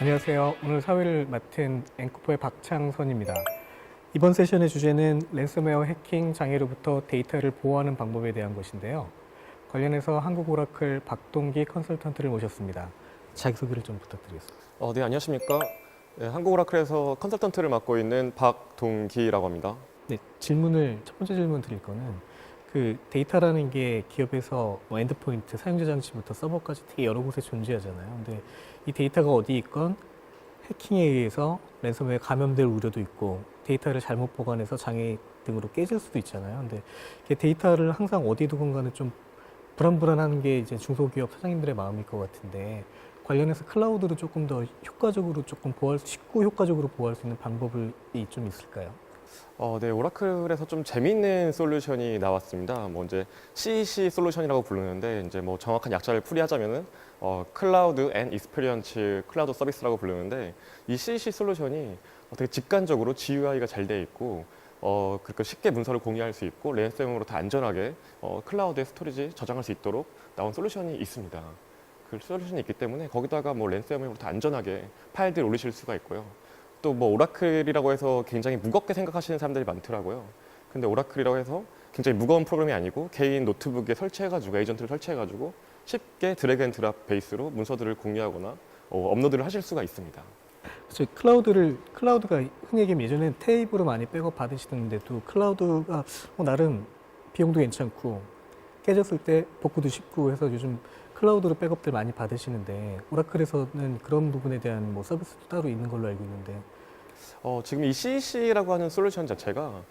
안녕하세요. 오늘 사회를 맡은 앵커포의 박창선입니다. 이번 세션의 주제는 랜섬웨어 해킹 장애로부터 데이터를 보호하는 방법에 대한 것인데요. 관련해서 한국 오라클 박동기 컨설턴트를 모셨습니다. 자기소개를 좀 부탁드리겠습니다. 네, 안녕하십니까. 네, 한국 오라클에서 컨설턴트를 맡고 있는 박동기라고 합니다. 네, 첫 번째 질문 드릴 거는 데이터라는 게 기업에서 엔드포인트, 사용자 장치부터 서버까지 되게 여러 곳에 존재하잖아요. 근데 이 데이터가 어디 있건 해킹에 의해서 랜섬웨어에 감염될 우려도 있고 데이터를 잘못 보관해서 장애 등으로 깨질 수도 있잖아요. 근데 데이터를 항상 어디 두건가는 좀 불안불안한 게 이제 중소기업 사장님들의 마음일 것 같은데 관련해서 클라우드를 조금 더 쉽고 효과적으로 보호할 수 있는 방법이 좀 있을까요? 네, 오라클에서 좀 재미있는 솔루션이 나왔습니다. 이제 CEC 솔루션이라고 부르는데, 이제 정확한 약자를 풀이하자면은, 클라우드 앤 익스피리언스 클라우드 서비스라고 부르는데, 이 CEC 솔루션이 되게 직관적으로 GUI가 잘 돼 있고, 그러니까 쉽게 문서를 공유할 수 있고, 랜섬웨어로 더 안전하게, 클라우드에 스토리지 저장할 수 있도록 나온 솔루션이 있습니다. 그 솔루션이 있기 때문에, 거기다가 랜섬웨어로 더 안전하게 파일들을 올리실 수가 있고요. 또 오라클이라고 해서 굉장히 무겁게 생각하시는 사람들이 많더라고요. 근데 오라클이라고 해서 굉장히 무거운 프로그램이 아니고 개인 노트북에 설치해가지고 에이전트를 설치해가지고 쉽게 드래그 앤 드랍 베이스로 문서들을 공유하거나 업로드를 하실 수가 있습니다. 클라우드가 흔히 얘기하면 예전엔 테이프로 많이 백업 받으시던데도 클라우드가 나름 비용도 괜찮고 깨졌을 때 복구도 쉽고 해서 요즘 클라우드로 백업들 많이 받으시는데 오라클에서는 그런 부분에 대한 서비스도 따로 있는 걸로 알고 있는데 지금 이 CEC라고 하는 솔루션 자체가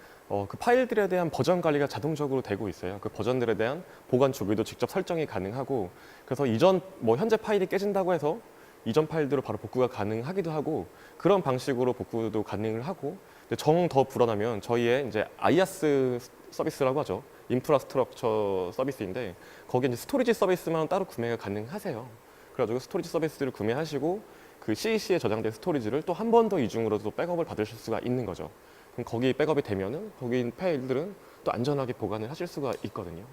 그 파일들에 대한 버전 관리가 자동적으로 되고 있어요. 그 버전들에 대한 보관 주기도 직접 설정이 가능하고 그래서 이전 현재 파일이 깨진다고 해서 이전 파일대로 바로 복구가 가능하기도 하고 그런 방식으로 복구도 가능을 하고 정 더 불안하면 저희의 이제 IaaS 서비스라고 하죠. 인프라스트럭처 서비스인데 거기에 이제 스토리지 서비스만 따로 구매가 가능하세요. 그래가지고 스토리지 서비스를 구매하시고 그 CEC에 저장된 스토리지를 또 한 번 더 이중으로도 백업을 받으실 수가 있는 거죠. 그럼 거기 백업이 되면은 거기 파일들은 또 안전하게 보관을 하실 수가 있거든요.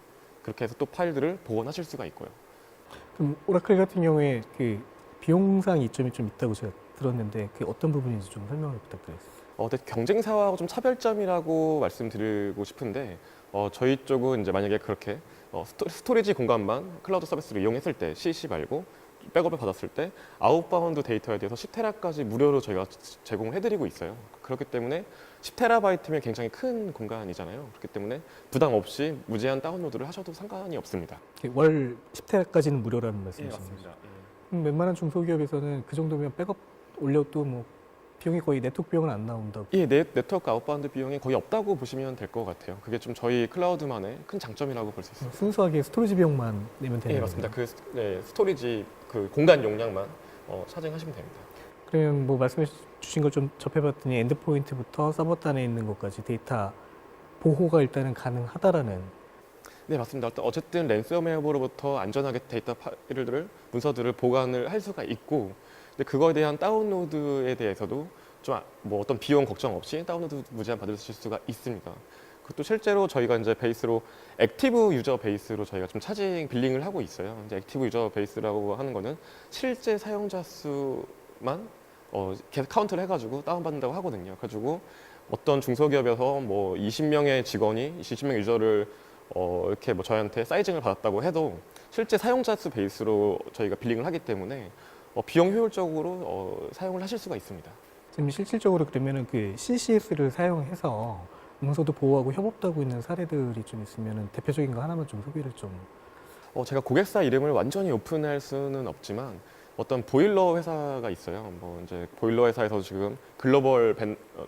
그렇게 해서 또 파일들을 복원하실 수가 있고요. 그럼 오라클 같은 경우에 비용상 이점이 좀 있다고 제가 들었는데 그게 어떤 부분인지 좀 설명을 부탁드리겠습니다. 경쟁사와 좀 차별점이라고 말씀드리고 싶은데 저희 쪽은 이제 만약에 그렇게 스토리지 공간만 클라우드 서비스를 이용했을 때 CC 말고 백업을 받았을 때 아웃바운드 데이터에 대해서 10테라까지 무료로 저희가 제공해드리고 있어요. 그렇기 때문에 10테라바이트면 굉장히 큰 공간이잖아요. 그렇기 때문에 부담 없이 무제한 다운로드를 하셔도 상관이 없습니다. 월 10테라까지는 무료라는 예, 말씀이신 맞습니다. 거죠? 웬만한 중소기업에서는 그 정도면 백업 올려도 비용이 거의 네트워크 비용은 안 나온다고. 예, 네트워크 아웃바운드 비용이 거의 없다고 보시면 될 것 같아요. 그게 좀 저희 클라우드만의 큰 장점이라고 볼 수 있습니다. 순수하게 스토리지 비용만 내면 되는 예, 거죠. 맞습니다. 스토리지 그 공간 용량만 차징하시면 됩니다. 그러면 말씀해 주신 걸 좀 접해봤더니 엔드포인트부터 서버단에 있는 것까지 데이터 보호가 일단은 가능하다라는. 네, 맞습니다. 어쨌든 랜섬웨어로부터 안전하게 데이터 파일들을 문서들을 보관을 할 수가 있고, 근데 그거에 대한 다운로드에 대해서도 좀 어떤 비용 걱정 없이 다운로드 무제한 받으실 수가 있습니다. 그것도 실제로 저희가 이제 베이스로 액티브 유저 베이스로 저희가 좀 차징 빌링을 하고 있어요. 이제 액티브 유저 베이스라고 하는 거는 실제 사용자 수만 계속 카운트를 해가지고 다운받는다고 하거든요. 그래가지고 어떤 중소기업에서 20명의 직원이 20명 유저를 이렇게 저희한테 사이징을 받았다고 해도 실제 사용자 수 베이스로 저희가 빌링을 하기 때문에 비용 효율적으로 사용을 하실 수가 있습니다. 지금 실질적으로 그러면은 CCS를 사용해서 문서도 보호하고 협업도 하고 있는 사례들이 좀 있으면 대표적인 거 하나만 좀 소개를 좀. 제가 고객사 이름을 완전히 오픈할 수는 없지만 어떤 보일러 회사가 있어요. 이제 보일러 회사에서 지금 글로벌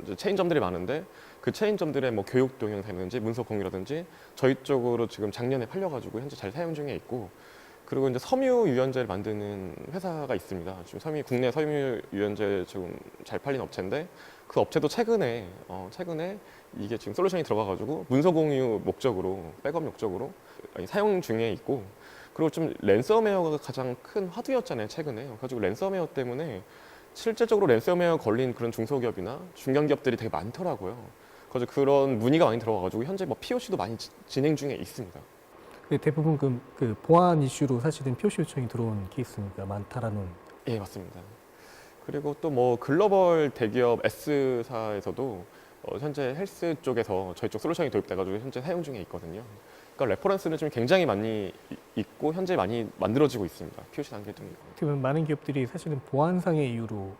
이제 체인점들이 많은데 그 체인점들의 교육 동영상이라든지 문서 공유라든지 저희 쪽으로 지금 작년에 팔려가지고 현재 잘 사용 중에 있고 그리고 이제 섬유 유연제를 만드는 회사가 있습니다. 지금 국내 섬유 유연제 지금 잘 팔린 업체인데 그 업체도 최근에 이게 지금 솔루션이 들어가가지고 문서 공유 목적으로 백업 목적으로 사용 중에 있고 그리고 좀 랜섬웨어가 가장 큰 화두였잖아요 최근에. 그래가지고 랜섬웨어 때문에 실제적으로 랜섬웨어 걸린 그런 중소기업이나 중견기업들이 되게 많더라고요. 그래서 그런 문의가 많이 들어와가지고 현재 POC도 많이 진행 중에 있습니다. 대부분 보안 이슈로 사실은 POC 요청이 들어온 케이스니까 많다라는. 예, 맞습니다. 그리고 또 뭐 글로벌 대기업 S사에서도 현재 헬스 쪽에서 저희 쪽 솔루션이 도입돼가지고 현재 사용 중에 있거든요. 그러니까 레퍼런스는 좀 굉장히 많이 있고 현재 많이 만들어지고 있습니다. POC 단계도. 어떻게 보면 많은 기업들이 사실은 보안상의 이유로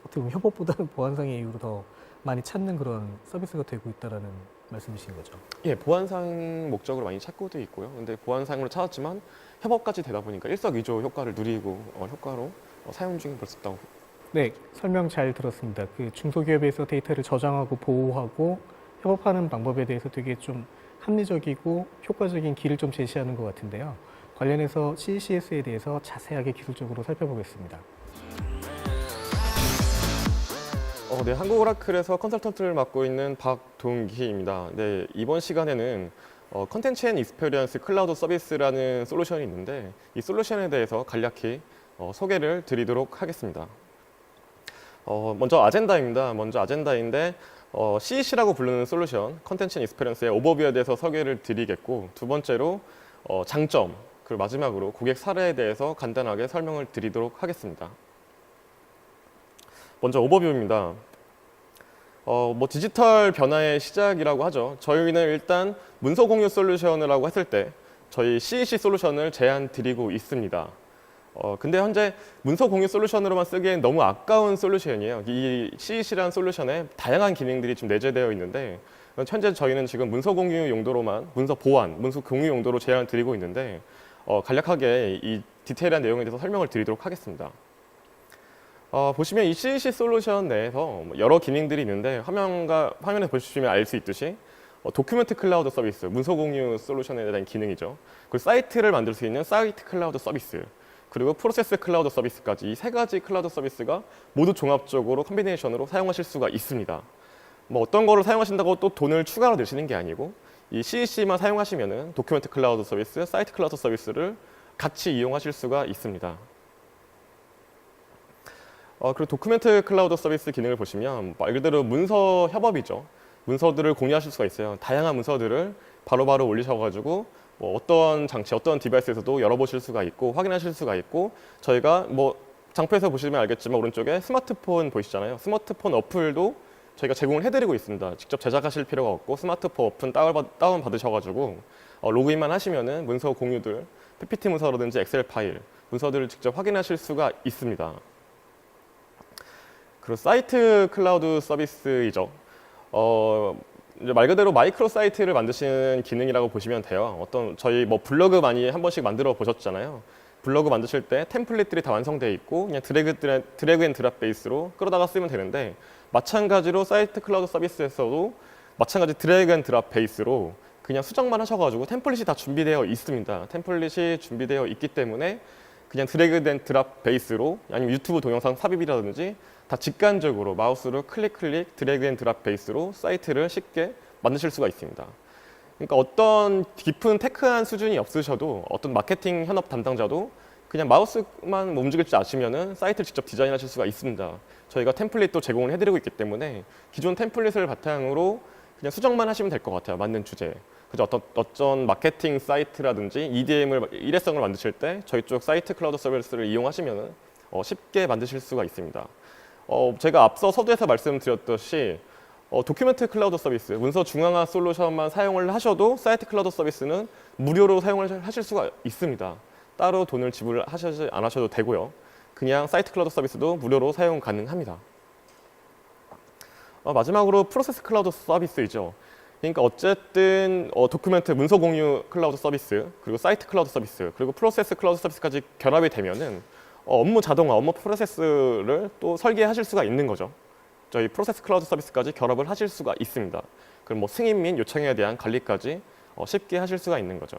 어떻게 보면 협업보다는 보안상의 이유로 더 많이 찾는 그런 서비스가 되고 있다라는 말씀이신 거죠. 예, 보안상 목적으로 많이 찾고도 있고요. 근데 보안상으로 찾았지만 협업까지 되다 보니까 일석이조 효과를 누리고 효과로 사용 중에 볼 수 있다고. 네, 설명 잘 들었습니다. 그 중소기업에서 데이터를 저장하고 보호하고 협업하는 방법에 대해서 되게 좀 합리적이고 효과적인 길을 좀 제시하는 것 같은데요. 관련해서 CCS에 대해서 자세하게 기술적으로 살펴보겠습니다. 네, 한국 오라클에서 컨설턴트를 맡고 있는 박동기입니다. 네, 이번 시간에는 컨텐츠 앤 익스페리언스 클라우드 서비스라는 솔루션이 있는데 이 솔루션에 대해서 간략히 소개를 드리도록 하겠습니다. 먼저 아젠다인데 CEC라고 부르는 솔루션, 컨텐츠 앤 익스페리언스의 오버뷰에 대해서 소개를 드리겠고, 두 번째로 장점, 그리고 마지막으로 고객 사례에 대해서 간단하게 설명을 드리도록 하겠습니다. 먼저 오버뷰입니다. 디지털 변화의 시작이라고 하죠. 저희는 일단 문서 공유 솔루션이라고 했을 때 저희 CEC 솔루션을 제안 드리고 있습니다. 근데 현재 문서 공유 솔루션으로만 쓰기엔 너무 아까운 솔루션이에요. 이 CEC라는 솔루션에 다양한 기능들이 좀 내재되어 있는데 현재 저희는 지금 문서 공유 용도로만 문서 보안, 문서 공유 용도로 제안을 드리고 있는데 간략하게 이 디테일한 내용에 대해서 설명을 드리도록 하겠습니다. 보시면 이 CEC 솔루션 내에서 여러 기능들이 있는데 화면에 보시면 알 수 있듯이 도큐멘트 클라우드 서비스, 문서 공유 솔루션에 대한 기능이죠. 그리고 사이트를 만들 수 있는 사이트 클라우드 서비스, 그리고 프로세스 클라우드 서비스까지 이 세 가지 클라우드 서비스가 모두 종합적으로 컴비네이션으로 사용하실 수가 있습니다. 어떤 거를 사용하신다고 또 돈을 추가로 내시는 게 아니고 이 CEC만 사용하시면은 도큐멘트 클라우드 서비스, 사이트 클라우드 서비스를 같이 이용하실 수가 있습니다. 그리고 도큐멘트 클라우드 서비스 기능을 보시면 말 그대로 문서 협업이죠. 문서들을 공유하실 수가 있어요. 다양한 문서들을 바로바로 올리셔가지고 어떤 장치, 어떤 디바이스에서도 열어보실 수가 있고 확인하실 수가 있고 저희가 장표에서 보시면 알겠지만 오른쪽에 스마트폰 보이시잖아요. 스마트폰 어플도 저희가 제공을 해드리고 있습니다. 직접 제작하실 필요가 없고 스마트폰 어플 다운 받으셔가지고 로그인만 하시면은 문서 공유들, PPT 문서라든지 엑셀 파일, 문서들을 직접 확인하실 수가 있습니다. 그리고 사이트 클라우드 서비스이죠. 이제 말 그대로 마이크로 사이트를 만드시는 기능이라고 보시면 돼요. 저희 블로그 많이 한 번씩 만들어 보셨잖아요. 블로그 만드실 때 템플릿들이 다 완성되어 있고 그냥 드래그 앤 드랍 베이스로 끌어다가 쓰면 되는데 마찬가지로 사이트 클라우드 서비스에서도 마찬가지 드래그 앤 드랍 베이스로 그냥 수정만 하셔가지고 템플릿이 다 준비되어 있습니다. 템플릿이 준비되어 있기 때문에 그냥 드래그 앤 드랍 베이스로 아니면 유튜브 동영상 삽입이라든지 다 직관적으로 마우스로 클릭 드래그 앤 드랍 베이스로 사이트를 쉽게 만드실 수가 있습니다. 그러니까 어떤 깊은 테크한 수준이 없으셔도 어떤 마케팅 현업 담당자도 그냥 마우스만 움직일 줄 아시면은 사이트를 직접 디자인하실 수가 있습니다. 저희가 템플릿도 제공을 해드리고 있기 때문에 기존 템플릿을 바탕으로 그냥 수정만 하시면 될 것 같아요. 맞는 주제에. 그죠? 어떤 마케팅 사이트라든지 일회성을 만드실 때 저희 쪽 사이트 클라우드 서비스를 이용하시면은 쉽게 만드실 수가 있습니다. 제가 앞서 서두에서 말씀드렸듯이 도큐멘트 클라우드 서비스, 문서 중앙화 솔루션만 사용을 하셔도 사이트 클라우드 서비스는 무료로 사용을 하실 수가 있습니다. 따로 돈을 지불하시지 않으셔도 되고요. 그냥 사이트 클라우드 서비스도 무료로 사용 가능합니다. 마지막으로 프로세스 클라우드 서비스이죠. 그러니까 어쨌든 도큐멘트 문서 공유 클라우드 서비스, 그리고 사이트 클라우드 서비스, 그리고 프로세스 클라우드 서비스까지 결합이 되면은 업무 자동화, 업무 프로세스를 또 설계하실 수가 있는 거죠. 저희 프로세스 클라우드 서비스까지 결합을 하실 수가 있습니다. 그럼 승인 및 요청에 대한 관리까지 쉽게 하실 수가 있는 거죠.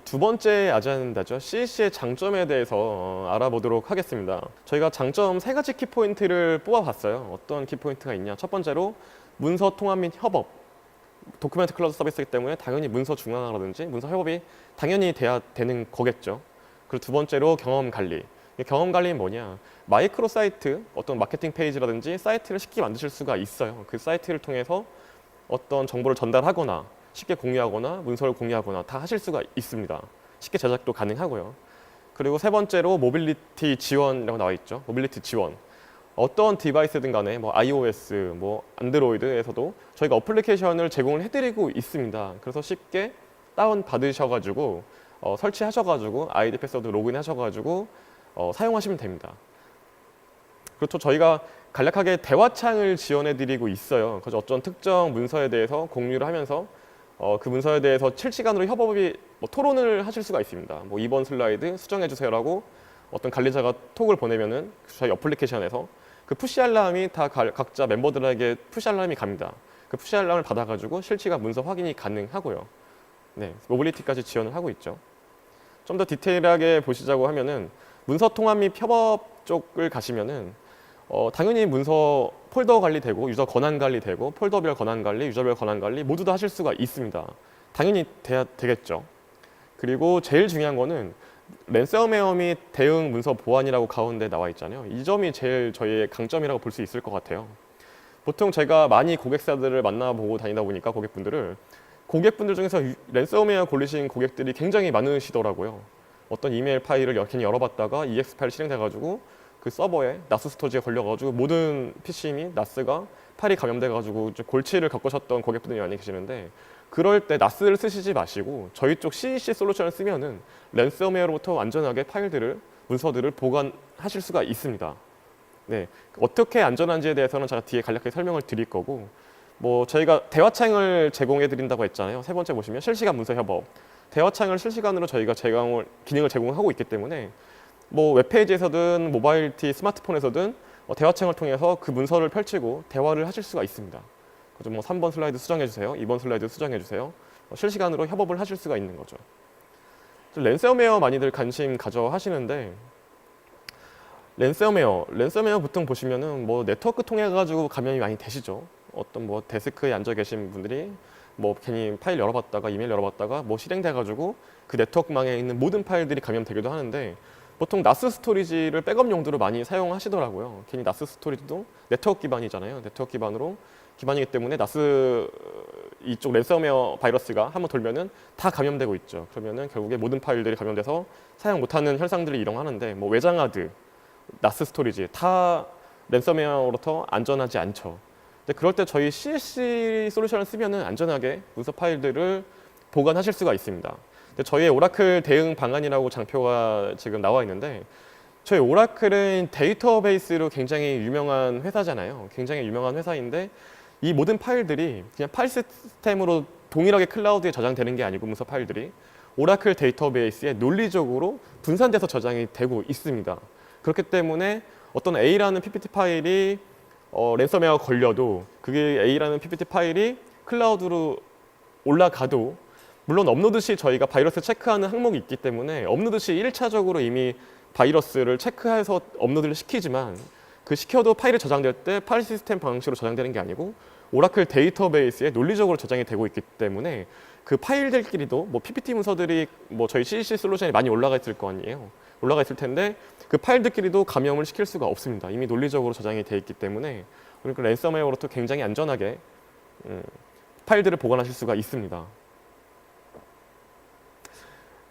두 번째 아젠다죠. CEC의 장점에 대해서 알아보도록 하겠습니다. 저희가 장점 세 가지 키포인트를 뽑아봤어요. 어떤 키포인트가 있냐. 첫 번째로 문서 통합 및 협업. 도큐멘트 클라우드 서비스이기 때문에 당연히 문서 중앙화라든지 문서 협업이 당연히 돼야 되는 거겠죠. 그리고 두 번째로 경험 관리. 경험 관리는 뭐냐? 마이크로 사이트, 어떤 마케팅 페이지라든지 사이트를 쉽게 만드실 수가 있어요. 그 사이트를 통해서 어떤 정보를 전달하거나 쉽게 공유하거나 문서를 공유하거나 다 하실 수가 있습니다. 쉽게 제작도 가능하고요. 그리고 세 번째로 모빌리티 지원이라고 나와 있죠. 모빌리티 지원. 어떤 디바이스든 간에 뭐 iOS, 뭐 안드로이드에서도 저희가 어플리케이션을 제공을 해드리고 있습니다. 그래서 쉽게 다운 받으셔가지고 설치하셔가지고 아이디 패스워드 로그인 하셔가지고 사용하시면 됩니다. 그렇죠. 저희가 간략하게 대화창을 지원해드리고 있어요. 그래서 어떤 특정 문서에 대해서 공유를 하면서 그 문서에 대해서 실시간으로 협업이 토론을 하실 수가 있습니다. 뭐 이번 슬라이드 수정해주세요라고 어떤 관리자가 톡을 보내면은 저희 어플리케이션에서 그 푸시 알람이 다 각자 멤버들에게 푸시 알람이 갑니다. 그 푸시 알람을 받아가지고 실시간 문서 확인이 가능하고요. 네, 모빌리티까지 지원을 하고 있죠. 좀 더 디테일하게 보시자고 하면은 문서 통합 및 협업 쪽을 가시면은 당연히 문서 폴더 관리되고 유저 권한 관리되고 폴더별 권한 관리, 유저별 권한 관리 모두 다 하실 수가 있습니다. 당연히 되겠죠. 그리고 제일 중요한 거는 랜섬웨어 및 대응 문서 보안이라고 가운데 나와 있잖아요. 이 점이 제일 저희의 강점이라고 볼 수 있을 것 같아요. 보통 제가 많이 고객사들을 만나보고 다니다 보니까 고객분들 중에서 랜섬웨어 걸리신 고객들이 굉장히 많으시더라고요. 어떤 이메일 파일을 괜히 열어봤다가 EX 파일 실행돼가지고 그 서버에 나스 스토리지에 걸려가지고 모든 PC 및 나스가 파일이 감염돼가지고 골치를 겪으셨던 고객분들이 많이 계시는데 그럴 때 나스를 쓰시지 마시고 저희 쪽 CEC 솔루션을 쓰면은 랜섬웨어로부터 안전하게 파일들을 문서들을 보관하실 수가 있습니다. 네, 어떻게 안전한지에 대해서는 제가 뒤에 간략하게 설명을 드릴 거고 뭐 저희가 대화창을 제공해 드린다고 했잖아요. 세 번째 보시면 실시간 문서 협업. 대화창을 실시간으로 저희가 기능을 제공하고 있기 때문에 뭐 웹페이지에서든 모바일티 스마트폰에서든 대화창을 통해서 그 문서를 펼치고 대화를 하실 수가 있습니다. 그래서 뭐 3번 슬라이드 수정해 주세요. 2번 슬라이드 수정해 주세요. 실시간으로 협업을 하실 수가 있는 거죠. 랜섬웨어 많이들 관심 가져 하시는데 랜섬웨어 보통 보시면은 뭐 네트워크 통해 가지고 감염이 많이 되시죠. 어떤 뭐 데스크에 앉아 계신 분들이 뭐 괜히 파일 열어봤다가 이메일 열어봤다가 뭐 실행돼 가지고 그 네트워크망에 있는 모든 파일들이 감염되기도 하는데 보통 나스 스토리지를 백업 용도로 많이 사용하시더라고요. 괜히 나스 스토리지도 네트워크 기반이잖아요. 네트워크 기반이기 때문에 나스 이쪽 랜섬웨어 바이러스가 한번 돌면은 다 감염되고 있죠. 그러면은 결국에 모든 파일들이 감염돼서 사용 못하는 현상들이 일어나는데 뭐 외장하드, 나스 스토리지 다 랜섬웨어로부터 안전하지 않죠. 근데 그럴 때 저희 CSC 솔루션을 쓰면은 안전하게 문서 파일들을 보관하실 수가 있습니다. 근데 저희의 오라클 대응 방안이라고 장표가 지금 나와 있는데 저희 오라클은 데이터베이스로 굉장히 유명한 회사잖아요. 굉장히 유명한 회사인데 이 모든 파일들이 그냥 파일 시스템으로 동일하게 클라우드에 저장되는 게 아니고 문서 파일들이 오라클 데이터베이스에 논리적으로 분산돼서 저장이 되고 있습니다. 그렇기 때문에 어떤 A라는 PPT 파일이 랜섬웨어가 걸려도 그게 A라는 PPT 파일이 클라우드로 올라가도 물론 업로드 시 저희가 바이러스 체크하는 항목이 있기 때문에 업로드 시 1차적으로 이미 바이러스를 체크해서 업로드를 시키지만 그 시켜도 파일이 저장될 때 파일 시스템 방식으로 저장되는 게 아니고 오라클 데이터베이스에 논리적으로 저장이 되고 있기 때문에 그 파일들끼리도 뭐 PPT 문서들이 뭐 저희 CEC 솔루션에 많이 올라가 있을 거 아니에요. 올라가 있을 텐데 그 파일들끼리도 감염을 시킬 수가 없습니다. 이미 논리적으로 저장이 돼 있기 때문에 그러니까 랜섬웨어로부터 굉장히 안전하게 파일들을 보관하실 수가 있습니다.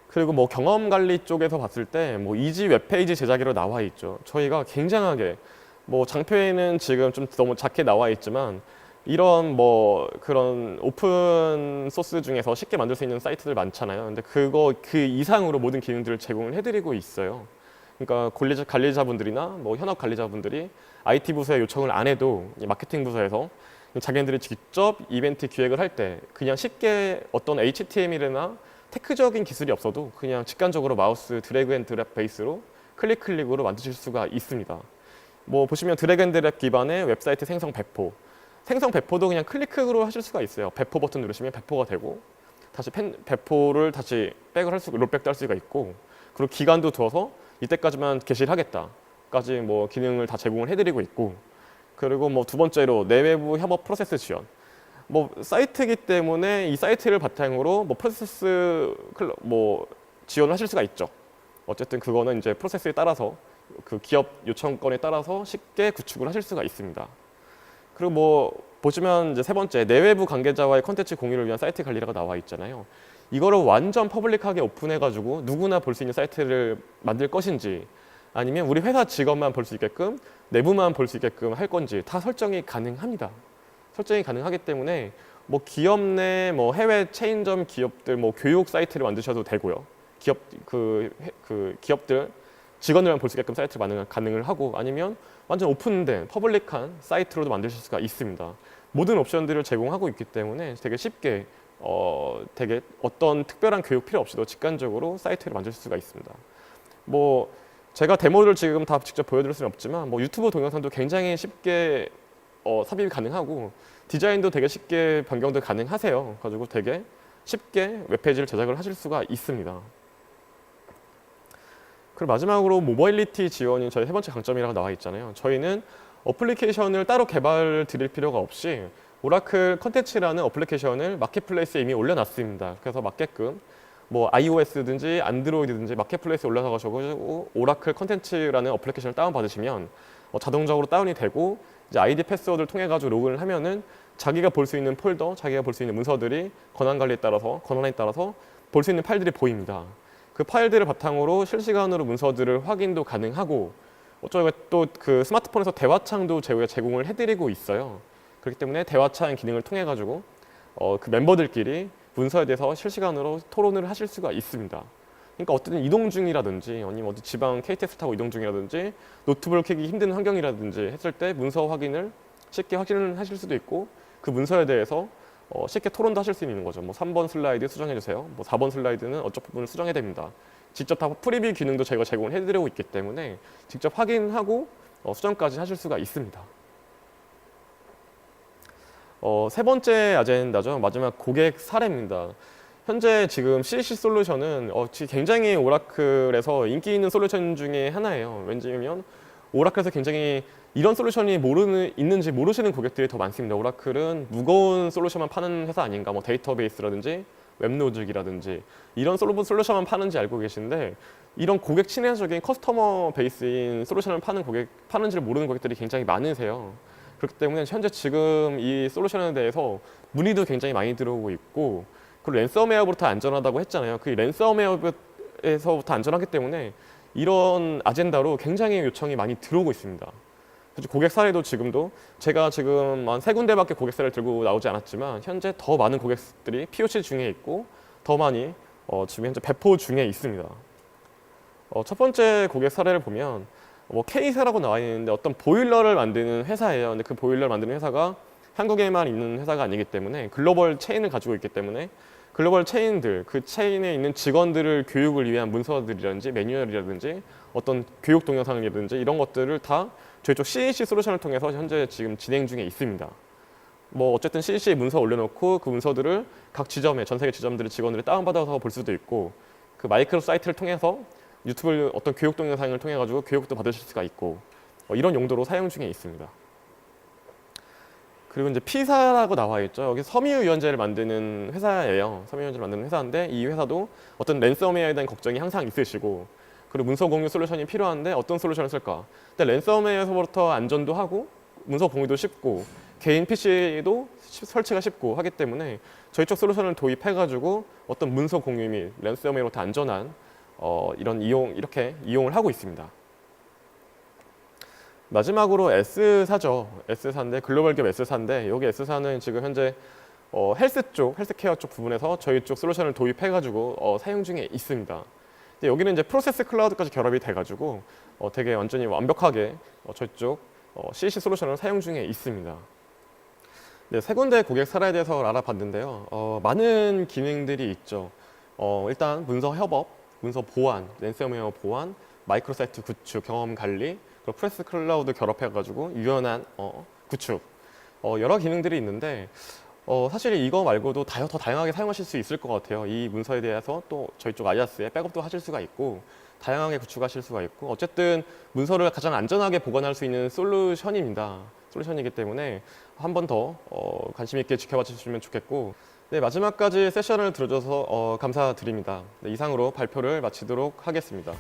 그리고 뭐 경험 관리 쪽에서 봤을 때 뭐 이지 웹페이지 제작이로 나와 있죠. 저희가 굉장하게 뭐 장표에는 지금 좀 너무 작게 나와 있지만 이런 뭐 그런 오픈 소스 중에서 쉽게 만들 수 있는 사이트들 많잖아요. 근데 그 이상으로 모든 기능들을 제공을 해드리고 있어요. 그러니까 관리자분들이나 뭐 현업 관리자분들이 IT 부서에 요청을 안 해도 마케팅 부서에서 자기네들이 직접 이벤트 기획을 할 때 그냥 쉽게 어떤 HTML이나 테크적인 기술이 없어도 그냥 직관적으로 마우스 드래그 앤 드랍 베이스로 클릭으로 만드실 수가 있습니다. 뭐 보시면 드래그 앤 드랍 기반의 웹사이트 생성 배포도 그냥 클릭으로 하실 수가 있어요. 배포 버튼 누르시면 배포가 되고 다시 배포를 다시 롤백도 할 수가 있고 그리고 기간도 두어서 이때까지만 게시를 하겠다까지 뭐 기능을 다 제공을 해드리고 있고 그리고 뭐 두 번째로 내외부 협업 프로세스 지원. 뭐 사이트이기 때문에 이 사이트를 바탕으로 뭐 프로세스 뭐 지원을 하실 수가 있죠. 어쨌든 그거는 이제 프로세스에 따라서 그 기업 요청건에 따라서 쉽게 구축을 하실 수가 있습니다. 그리고 뭐 보시면 이제 세 번째 내외부 관계자와의 콘텐츠 공유를 위한 사이트 관리라고 나와 있잖아요. 이거를 완전 퍼블릭하게 오픈해가지고 누구나 볼 수 있는 사이트를 만들 것인지 아니면 우리 회사 직원만 볼 수 있게끔 내부만 볼 수 있게끔 할 건지 다 설정이 가능합니다. 설정이 가능하기 때문에 뭐 기업 내 뭐 해외 체인점 기업들 뭐 교육 사이트를 만드셔도 되고요. 기업들 직원들만 볼 수 있게끔 사이트를 가능을 하고 아니면 완전 오픈된 퍼블릭한 사이트로도 만드실 수가 있습니다. 모든 옵션들을 제공하고 있기 때문에 되게 쉽게 되게 어떤 특별한 교육 필요 없이도 직관적으로 사이트를 만들 수가 있습니다. 뭐 제가 데모를 지금 다 직접 보여드릴 수는 없지만 뭐 유튜브 동영상도 굉장히 쉽게 삽입이 가능하고 디자인도 되게 쉽게 변경도 가능하세요. 가지고 되게 쉽게 웹페이지를 제작을 하실 수가 있습니다. 그리고 마지막으로 모바일리티 지원이 저희 세 번째 강점이라고 나와 있잖아요. 저희는 어플리케이션을 따로 개발을 드릴 필요가 없이 오라클 컨텐츠라는 어플리케이션을 마켓플레이스에 이미 올려놨습니다. 그래서 맞게끔 뭐 iOS든지 안드로이드든지 마켓플레이스에 올라가셔가지고 오라클 컨텐츠라는 어플리케이션을 다운받으시면 자동적으로 다운이 되고 이제 아이디 패스워드를 통해 가지고 로그인을 하면은 자기가 볼 수 있는 폴더, 자기가 볼 수 있는 문서들이 권한에 따라서 볼 수 있는 파일들이 보입니다. 그 파일들을 바탕으로 실시간으로 문서들을 확인도 가능하고 어쩌면 또 그 스마트폰에서 대화창도 저희가 제공을 해드리고 있어요. 그렇기 때문에 대화창 기능을 통해 가지고 그 멤버들끼리 문서에 대해서 실시간으로 토론을 하실 수가 있습니다. 그러니까 어떤 이동 중이라든지 아니면 어디 지방 KTX 타고 이동 중이라든지 노트북을 켜기 힘든 환경이라든지 했을 때 문서 확인을 쉽게 확인을 하실 수도 있고 그 문서에 대해서 쉽게 토론도 하실 수 있는 거죠. 뭐 3번 슬라이드 수정해 주세요. 뭐 4번 슬라이드는 어쩌 부분을 수정해야 됩니다. 직접 다 프리뷰 기능도 저희가 제공을 해드리고 있기 때문에 직접 확인하고 수정까지 하실 수가 있습니다. 세 번째 아젠다죠. 마지막 고객 사례입니다. 현재 지금 CC 솔루션은 굉장히 오라클에서 인기 있는 솔루션 중에 하나예요. 왠지면 오라클에서 굉장히 이런 솔루션이 있는지 모르시는 고객들이 더 많습니다. 오라클은 무거운 솔루션만 파는 회사 아닌가, 뭐 데이터베이스라든지 웹로직이라든지 이런 솔루션만 파는지 알고 계신데 이런 고객 친화적인 커스터머 베이스인 솔루션을 파는지를 모르는 고객들이 굉장히 많으세요. 그렇기 때문에 현재 지금 이 솔루션에 대해서 문의도 굉장히 많이 들어오고 있고 그리고 랜섬웨어부터 안전하다고 했잖아요. 그 랜섬웨어에서부터 안전하기 때문에 이런 아젠다로 굉장히 요청이 많이 들어오고 있습니다. 고객 사례도 제가 지금 한 3군데밖에 고객 사례를 들고 나오지 않았지만 현재 더 많은 고객들이 POC 중에 있고 더 많이 지금 현재 배포 중에 있습니다. 첫 번째 고객 사례를 보면 K사라고 나와 있는데 어떤 보일러를 만드는 회사예요. 근데 그 보일러를 만드는 회사가 한국에만 있는 회사가 아니기 때문에 글로벌 체인을 가지고 있기 때문에 글로벌 체인들, 그 체인에 있는 직원들을 교육을 위한 문서들이라든지 매뉴얼이라든지 어떤 교육 동영상이라든지 이런 것들을 다 저희 쪽 CAC 솔루션을 통해서 현재 지금 진행 중에 있습니다. 뭐 어쨌든 CAC에 문서 올려놓고 그 문서들을 각 지점에 전 세계 지점들의 직원들이 다운받아서 볼 수도 있고 그 마이크로 사이트를 통해서 유튜브 어떤 교육 동영상을 통해 가지고 교육도 받으실 수가 있고 이런 용도로 사용 중에 있습니다. 그리고 이제 P사라고 나와 있죠. 여기 섬유유연제를 만드는 회사예요. 섬유유연제를 만드는 회사인데 이 회사도 어떤 랜섬웨어에 대한 걱정이 항상 있으시고 그리고 문서 공유 솔루션이 필요한데 어떤 솔루션을 쓸까? 근데 랜섬웨어에서부터 안전도 하고 문서 공유도 쉽고 개인 PC도 설치가 쉽고 하기 때문에 저희 쪽 솔루션을 도입해가지고 어떤 문서 공유 및 랜섬웨어로부터 안전한 이렇게 이용을 하고 있습니다. 마지막으로 S사죠. S사인데 글로벌 기업 S사인데 여기 S사는 지금 현재 헬스케어 쪽 부분에서 저희 쪽 솔루션을 도입해가지고 사용 중에 있습니다. 근데 여기는 이제 프로세스 클라우드까지 결합이 돼가지고 되게 완전히 완벽하게 저희 쪽 CAC 솔루션을 사용 중에 있습니다. 네, 세 군데 고객 사례에 대해서 알아봤는데요. 많은 기능들이 있죠. 일단 문서 협업, 문서 보안, 랜섬웨어 보안, 마이크로사이트 구축, 경험 관리, 그리고 프레스 클라우드 결합해가지고 유연한 구축 여러 기능들이 있는데 사실 이거 말고도 더 다양하게 사용하실 수 있을 것 같아요. 이 문서에 대해서 또 저희 쪽 아이아스에 백업도 하실 수가 있고 다양하게 구축하실 수가 있고 어쨌든 문서를 가장 안전하게 보관할 수 있는 솔루션이기 때문에 한 번 더 관심 있게 지켜봐 주시면 좋겠고 네, 마지막까지 세션을 들어줘서 감사드립니다. 네, 이상으로 발표를 마치도록 하겠습니다.